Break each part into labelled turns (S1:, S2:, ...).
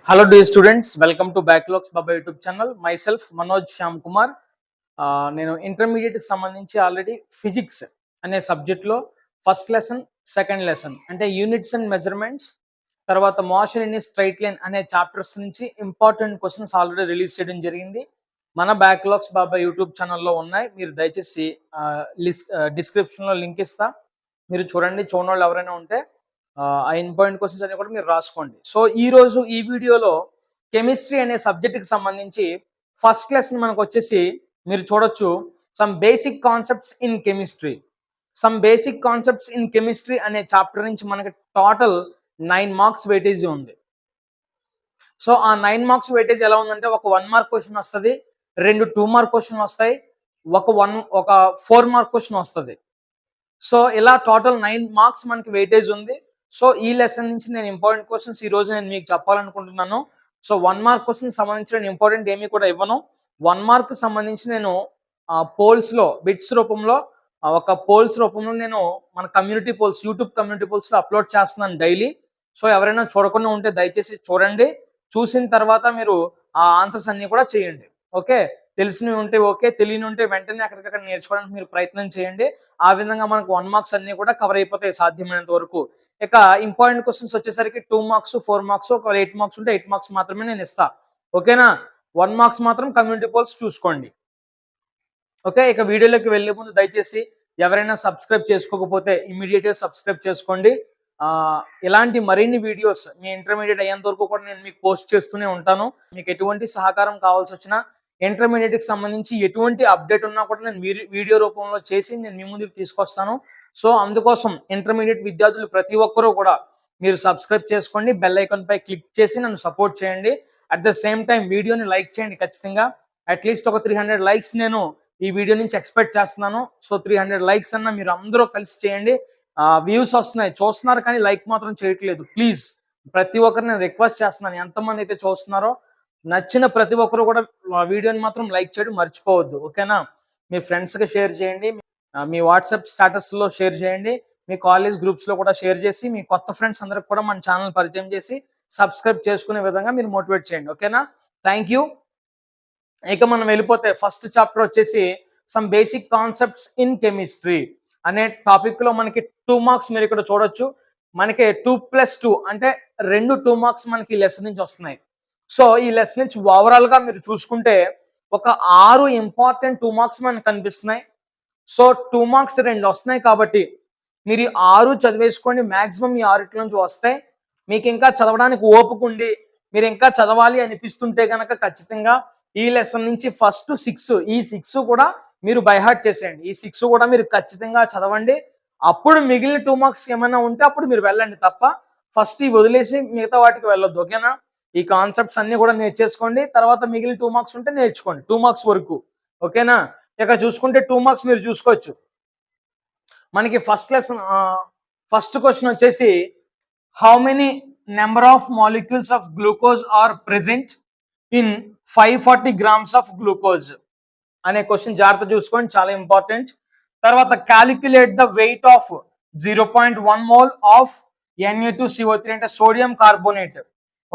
S1: Hello dear students, welcome to Backlogs Baba YouTube channel. Myself Manoj Shyam Kumar. నేను intermediate సంబంధించి already physics అనే సబ్జెక్ట్లో first lesson second lesson అంటే units and measurements తర్వాత motion in straight line అనే chapters నుంచి important questions already release చేయడం జరిగింది. మన బ్యాక్లాగ్స్ బాబా యూట్యూబ్ ఛానల్లో ఉన్నాయి. మీరు దయచేసి డిస్క్రిప్షన్లో లింక్ ఇస్తా, మీరు చూడండి. చూడని వాళ్ళు ఎవరైనా ఉంటే ఆ ఇంపార్టెంట్ క్వశ్చన్స్ అన్ని కూడా మీరు రాసుకోండి. సో ఈ రోజు ఈ వీడియోలో కెమిస్ట్రీ అనే సబ్జెక్ట్కి సంబంధించి ఫస్ట్ లెసన్ మనకు వచ్చేసి మీరు చూడొచ్చు, some basic concepts in chemistry. Some basic concepts in chemistry అనే చాప్టర్ నుంచి మనకి టోటల్ 9 మార్క్స్ వెయిటేజ్ ఉంది. సో ఆ 9 మార్క్స్ వెయిటేజ్ ఎలా ఉందంటే, ఒక 1 మార్క్ క్వశ్చన్ వస్తుంది, 2 2 మార్క్ క్వశ్చన్ వస్తాయి, ఒక 4 మార్క్ క్వశ్చన్ వస్తుంది. సో ఇలా టోటల్ 9 మార్క్స్ మనకి వెయిటేజ్ ఉంది. సో ఈ లెసన్ నుంచి నేను ఇంపార్టెంట్ క్వశ్చన్స్ ఈ రోజు నేను మీకు చెప్పాలనుకుంటున్నాను. సో 1 మార్క్ క్వశ్చన్ సంబంధించిన ఇంపార్టెంట్ ఏమీ కూడా ఇవ్వను. 1 మార్క్ సంబంధించి నేను పోల్స్లో బిట్స్ రూపంలో ఒక పోల్స్ రూపంలో నేను మన కమ్యూనిటీ పోల్స్ యూట్యూబ్ కమ్యూనిటీ పోల్స్లో అప్లోడ్ చేస్తున్నాను డైలీ. సో ఎవరైనా చూడకుండా ఉంటే దయచేసి చూడండి. చూసిన తర్వాత మీరు ఆ ఆన్సర్స్ అన్నీ కూడా చేయండి. ఓకే, తెలిసినవి ఉంటే ఓకే, తెలియని ఉంటే వెంటనే అక్కడికక్కడ నేర్చుకోవడానికి మీరు ప్రయత్నం చేయండి. ఆ విధంగా మనకు 1 మార్క్స్ అన్నీ కూడా కవర్ అయిపోతాయి సాధ్యమైనంత వరకు. ఇక ఇంపార్టెంట్ క్వశ్చన్స్ వచ్చేసరికి 2 మార్క్స్ 4 మార్క్స్ ఒక 8 మార్క్స్ ఉంటే 8 మార్క్స్ మాత్రమే నేను ఇస్తా. ఓకేనా, 1 మార్క్స్ మాత్రం కమ్యూనిటీ పోల్స్ చూసుకోండి. ఓకే, ఇక వీడియోలోకి వెళ్ళే ముందు దయచేసి ఎవరైనా సబ్స్క్రైబ్ చేసుకోకపోతే ఇమీడియట్గా సబ్స్క్రైబ్ చేసుకోండి. ఇలాంటి మరిన్ని వీడియోస్ మీ ఇంటర్మీడియట్ అయ్యేంత వరకు కూడా నేను మీకు పోస్ట్ చేస్తూనే ఉంటాను. మీకు ఎటువంటి సహకారం కావాల్సి వచ్చినా, ఇంటర్మీడియట్కి సంబంధించి ఎటువంటి అప్డేట్ ఉన్నా కూడా నేను వీడియో రూపంలో చేసి నేను మీ ముందుకు తీసుకొస్తాను. సో అందుకోసం ఇంటర్మీడియట్ విద్యార్థులు ప్రతి ఒక్కరూ కూడా మీరు సబ్స్క్రైబ్ చేసుకోండి, బెల్ ఐకాన్ పై క్లిక్ చేసి నన్ను సపోర్ట్ చేయండి. అట్ ద సేమ్ టైం వీడియోని లైక్ చేయండి ఖచ్చితంగా. అట్లీస్ట్ ఒక 300 లైక్స్ నేను ఈ వీడియో నుంచి ఎక్స్పెక్ట్ చేస్తున్నాను. సో 300 లైక్స్ అన్న మీరు అందరూ కలిసి చేయండి. వ్యూస్ వస్తున్నాయి, చూస్తున్నారు, కానీ లైక్ మాత్రం చేయట్లేదు. ప్లీజ్ ప్రతి ఒక్కరు నేను రిక్వెస్ట్ చేస్తున్నాను, ఎంతమంది అయితే చూస్తున్నారో నచ్చిన ప్రతి ఒక్కరు కూడా వీడియోని మాత్రం లైక్ చేయడం మర్చిపోవద్దు. ఓకేనా, మీ ఫ్రెండ్స్కి షేర్ చేయండి, మీ వాట్సాప్ స్టేటస్లో షేర్ చేయండి, మీ కాలేజ్ గ్రూప్స్లో కూడా షేర్ చేసి మీ కొత్త ఫ్రెండ్స్ అందరికి కూడా మన ఛానల్ పరిచయం చేసి సబ్స్క్రైబ్ చేసుకునే విధంగా మీరు మోటివేట్ చేయండి. ఓకేనా, థ్యాంక్ యూ. ఇక మనం వెళ్ళిపోతే ఫస్ట్ చాప్టర్ వచ్చేసి some basic concepts in chemistry అనే టాపిక్లో మనకి 2 మార్క్స్ మీరు ఇక్కడ చూడొచ్చు. మనకి 2+2 అంటే 2 మార్క్స్ మనకి లెసన్ నుంచి వస్తున్నాయి. సో ఈ లెసన్ నుంచి ఓవరాల్గా మీరు చూసుకుంటే ఒక 6 ఇంపార్టెంట్ 2 మార్క్స్ మనకు కనిపిస్తున్నాయి. సో 2 మార్క్స్ 2 వస్తున్నాయి కాబట్టి మీరు 6 చదివేసుకోండి. మ్యాక్సిమం ఈ 6 నుంచి వస్తాయి. మీకు ఇంకా చదవడానికి ఓపిక ఉండి మీరు ఇంకా చదవాలి అనిపిస్తుంటే కనుక ఖచ్చితంగా ఈ లెసన్ నుంచి ఫస్ట్ 6 ఈ 6 కూడా మీరు బైహార్ట్ చేసేయండి. ఈ 6 కూడా మీరు ఖచ్చితంగా చదవండి. అప్పుడు మిగిలిన 2 మార్క్స్ ఏమైనా ఉంటే అప్పుడు మీరు వెళ్ళండి తప్ప ఫస్ట్ ఈ వదిలేసి మిగతా వాటికి వెళ్ళొద్దు. ఓకేనా, ఈ కాన్సెప్ట్స్ అన్ని కూడా నేర్చేసుకోండి. తర్వాత మిగిలిన 2 మార్క్స్ ఉంటే నేర్చుకోండి, 2 మార్క్స్ వరకు. ఓకేనా, ఇక చూసుకుంటే 2 మార్క్స్ మీరు చూసుకోవచ్చు. మనకి ఫస్ట్ లెసన్ ఫస్ట్ క్వశ్చన్ వచ్చేసి how many number of molecules of glucose are present in 540 grams of glucose అనే క్వశ్చన్ జాగ్రత్త చూసుకోండి, చాలా ఇంపార్టెంట్. తర్వాత calculate the weight of 0.1 mole of Na2CO3 అంటే సోడియం కార్బోనేట్.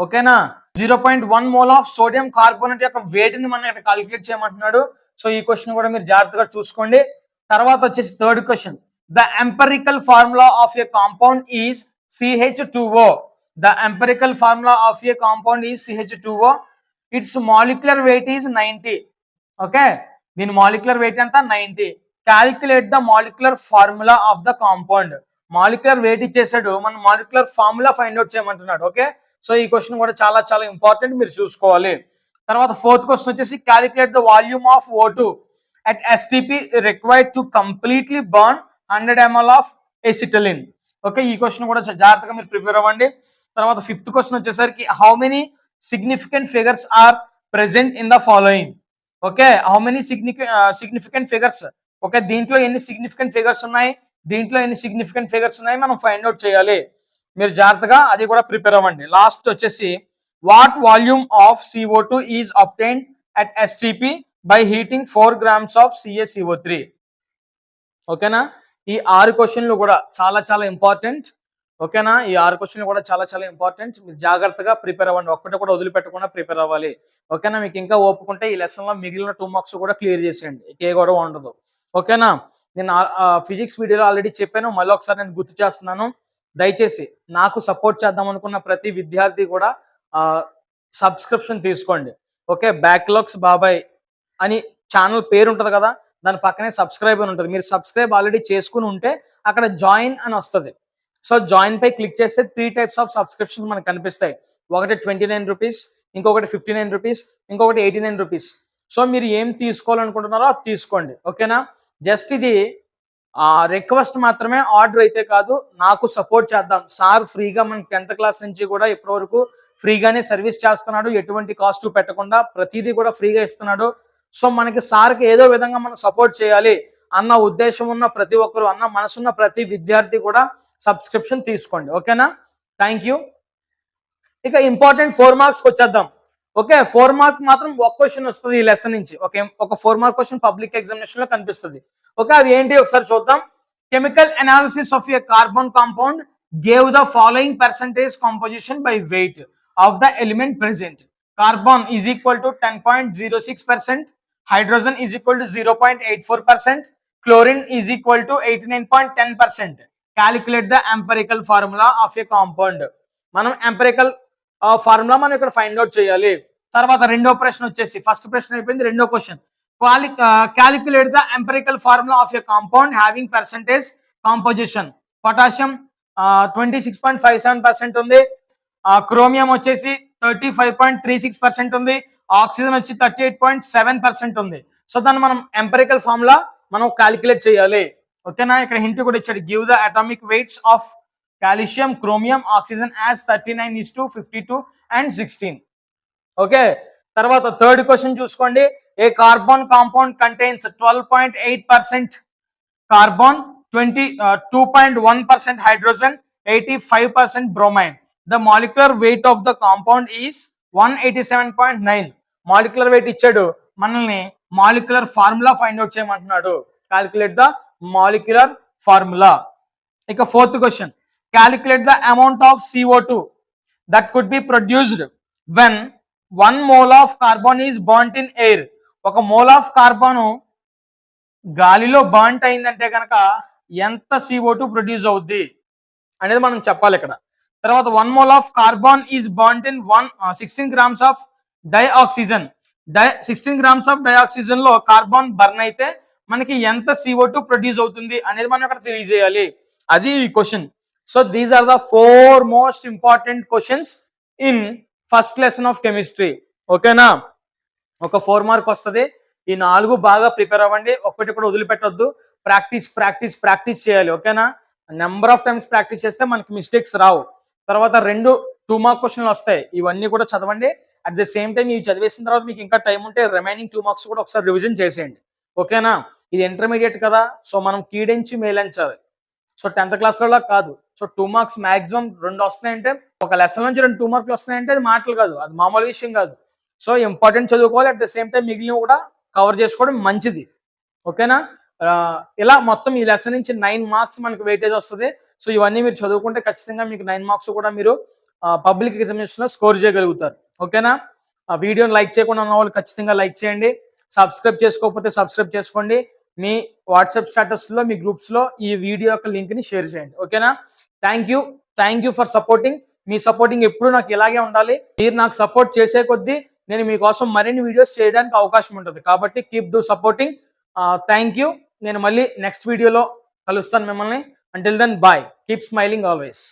S1: ఓకేనా, 0.1 మోల్ ఆఫ్ సోడియం కార్బోనేట్ యొక్క వెయిట్ని మనం ఇక్కడ క్యాలిక్యులేట్ చేయమంటున్నాడు. సో ఈ క్వశ్చన్ కూడా మీరు జాగ్రత్తగా చూసుకోండి. తర్వాత వచ్చేసి third question, the empirical formula of a compound is CH2O. The empirical formula of a compound is CH2O. Its molecular weight is 90. Okay, దీని మాలిక్యులర్ వెయిట్ ఎంత? 90. Calculate the molecular formula of the compound. Molecular weight ఇచ్చేసాడు, మన molecular formula find out చేయమంటున్నాడు. Okay, so ఈ question కూడా చాలా చాలా important, మీరు చూసుకోవాలి. తర్వాత ఫోర్త్ క్వశ్చన్ వచ్చేసి calculate the volume of O2 at STP required to completely burn 100 ml of acetylene. Okay, ఈ క్వశ్చన్ కూడా జాగ్రత్తగా మీరు ప్రిపేర్ అవ్వండి. తర్వాత ఫిఫ్త్ క్వశ్చన్ వచ్చేసరికి how many significant figures are present in the following. Okay, how many significant figures. Okay, దీంట్లో ఎన్ని significant figures ఉన్నాయి, దీంట్లో ఎన్ని సిగ్నిఫికెంట్ ఫిగర్స్ ఉన్నాయి మనం ఫైండ్ అవుట్ చేయాలి. మీరు జాగ్రత్తగా అది కూడా ప్రిపేర్ అవ్వండి. లాస్ట్ వచ్చేసి what volume of CO2 is obtained at STP by heating 4 grams of CaCO3. ఓకేనా, ఈ 6 క్వశ్చన్లు కూడా చాలా చాలా ఇంపార్టెంట్. ఓకేనా? ఈ 6 క్వెషన్‌లు కూడా చాలా చాలా ఇంపార్టెంట్. మీరు జాగ్రత్తగా ప్రిపేర్ అవ్వండి. ఒక్కటి కూడా వదిలిపెట్టకుండా ప్రిపేర్ అవ్వాలి. ఓకేనా? మీకు ఇంకా ఓపిక ఉంటే ఈ లెసన్‌లో మిగిలిన 2 మార్క్స్ కూడా క్లియర్ చేసేయండి. ఏ గొడవ ఉండదు. ఓకేనా? నేను ఫిజిక్స్ వీడియోలో ఆల్రెడీ చెప్పాను. మళ్ళీ ఒకసారి నేను గుర్తు చేస్తున్నాను. దయచేసి నాకు సపోర్ట్ చేద్దాం అనుకున్న ప్రతి విద్యార్థి కూడా సబ్స్క్రిప్షన్ తీసుకోండి. ఓకే? బ్యాక్‌లాగ్స్ బాబాయ్ అని ఛానల్ పేరు ఉంటది కదా! దాని పక్కనే సబ్స్క్రైబ్ అని ఉంటది. మీరు సబ్స్క్రైబ్ ఆల్రెడీ చేసుకొని ఉంటే అక్కడ జాయిన్ అని వస్తది. సో జాయిన్ పై క్లిక్ చేస్తే 3 టైప్స్ ఆఫ్ సబ్స్క్రిప్షన్ మనకు కనిపిస్తాయి. ఒకటి ₹29, ఇంకొకటి ₹59, ఇంకొకటి ₹89. సో మీరు ఏం తీసుకోవాలనుకుంటున్నారో అది తీసుకోండి. ఓకేనా? జస్ట్ ఇది రిక్వెస్ట్ మాత్రమే, ఆర్డర్ అయితే కాదు. నాకు సపోర్ట్ చేద్దాం. సార్ ఫ్రీగా మనకి 10th క్లాస్ నుంచి కూడా ఇప్పటివరకు ఫ్రీగానే సర్వీస్ చేస్తున్నాడు. ఎటువంటి కాస్ట్ పెట్టకుండా ప్రతిదీ కూడా ఫ్రీగా ఇస్తున్నాడు. సో మనకి సార్కి ఏదో విధంగా మనం సపోర్ట్ చేయాలి అన్న ఉద్దేశం ఉన్న ప్రతి ఒక్కరు, అన్న మనసున్న ప్రతి విద్యార్థి కూడా సబ్స్క్రిప్షన్ తీసుకోండి. ఓకేనా? Thank you. ఇక ఇంపార్టెంట్ 4 మార్క్స్కి వచ్చేద్దాం. ఓకే, 4 మార్క్ మాత్రం ఒక క్వశ్చన్ వస్తుంది ఈ లెసన్ నుంచి. ఓకే, ఒక 4 మార్క్ క్వశ్చన్ పబ్లిక్ ఎగ్జామినేషన్ లో కనిపిస్తుంది. ఓకే, అవి ఏంటి ఒకసారి చూద్దాం. Chemical analysis of A carbon compound gave the following percentage composition by weight of the element present. Carbon is equal to 10.06%, hydrogen is equal to 0.84%, chlorine is equal to 89.10%. Calculate the empirical formula of a compound. మనం empirical formula మనం ఇక్కడ find out చేయాలి. తర్వాత రెండో ప్రశ్న వచ్చేసి, first ప్రశ్న అయిపోయింది, రెండో question. Calculate the empirical formula of a compound having percentage composition. Potassium 26.57% ఉంది. క్రోమియం వచ్చేసి 35.36% ఉంది. ఆక్సిజన్ వచ్చి 38.7% ఉంది. సో దాన్ని మనం ఎంపెరికల్ ఫార్ములా మనం క్యాలిక్యులేట్ చేయాలి. ఓకేనా? ఇక్కడ హింట్ కూడా ఇచ్చాడు. Give the atomic weights of calcium, chromium, oxygen as 39:52 and 16. Okay, తర్వాత థర్డ్ క్వశ్చన్ చూసుకోండి. A carbon compound contains 12.8% carbon, 2.1% hydrogen, 85% bromine. The molecular weight of the compound is 187.9. Molecular weight ఇచ్చాడు, మనల్ని molecular formula find out చేయమంటున్నాడు. Calculate the molecular formula. ఇక fourth question, calculate the amount of CO2 that could be produced when 1 mole of carbon is burnt in air. ఒక mole of carbon గాలిలో burnt అయిందంటే కనుక ఎంత CO2 produce అవుద్ది అనేది మనం చెప్పాలి ఇక్కడ. తర్వాత 1 mole of carbon is burnt in 16 grams of dioxygen. 16 grams of dioxygen లో కార్బన్ బర్న్ అయితే మనకి ఎంత CO2 ప్రొడ్యూస్ అవుతుంది అనేది మనం అక్కడ తెలియజేయాలి. అది ఈ question. So these are the 4 most important questions in first lesson of chemistry. ఓకేనా? ఒక 4 మార్క్ వస్తుంది. ఈ 4 బాగా ప్రిపేర్ అవ్వండి. ఒక్కటి కూడా వదిలిపెట్టొద్దు. ప్రాక్టీస్ ప్రాక్టీస్ ప్రాక్టీస్ చేయాలి. ఓకేనా? నెంబర్ ఆఫ్ టైమ్స్ ప్రాక్టీస్ చేస్తే మనకి మిస్టేక్స్ రావు. తర్వాత 2 మార్క్ క్వశ్చన్లు వస్తాయి. ఇవన్నీ కూడా చదవండి. అట్ ద సేమ్ టైం ఇవి చదివేసిన తర్వాత మీకు ఇంకా టైం ఉంటే రిమైనింగ్ 2 మార్క్స్ కూడా ఒకసారి రివిజన్ చేసేయండి. ఓకేనా? ఇది ఇంటర్మీడియట్ కదా, సో మనం కీడించి మేలంచాలి. సో 10th క్లాస్లో కాదు. సో 2 మార్క్స్ మాక్సిమం 2 వస్తున్నాయంటే, ఒక లెసన్ నుంచి 2 మార్కులు వస్తున్నాయంటే అది మాటలు కాదు, అది మామూలు విషయం కాదు. సో ఇంపార్టెంట్ చదువుకోవాలి. అట్ ద సేమ్ టైం మిగిలిన కూడా కవర్ చేసుకోవడం మంచిది. ఓకేనా? ఇలా మొత్తం ఈ లెసన్ నుంచి 9 మార్క్స్ మనకు వెయిటేజ్ వస్తుంది. సో ఇవన్నీ మీరు చదువుకుంటే ఖచ్చితంగా మీకు 9 మార్క్స్ కూడా మీరు పబ్లిక్ ఎగ్జామినేషన్లో స్కోర్ చేయగలుగుతారు. ఓకేనా? ఆ వీడియోని లైక్ చేయకుండా ఉన్న వాళ్ళు ఖచ్చితంగా లైక్ చేయండి. సబ్స్క్రైబ్ చేసుకోకపోతే సబ్స్క్రైబ్ చేసుకోండి. మీ వాట్సాప్ స్టేటస్లో, మీ గ్రూప్స్లో ఈ వీడియో యొక్క లింక్ని షేర్ చేయండి. ఓకేనా? Thank you for supporting. Me supporting ఎప్పుడు నాకు ఇలాగే ఉండాలి. మీరు నాకు సపోర్ట్ చేసే కొద్దీ నేను మీకోసం మరిన్ని వీడియోస్ చేయడానికి అవకాశం ఉంటుంది. కాబట్టి keep do supporting. Thank you. నేను మళ్ళీ నెక్స్ట్ వీడియోలో కలుస్తాను మిమ్మల్ని. Until then bye. Keep smiling always.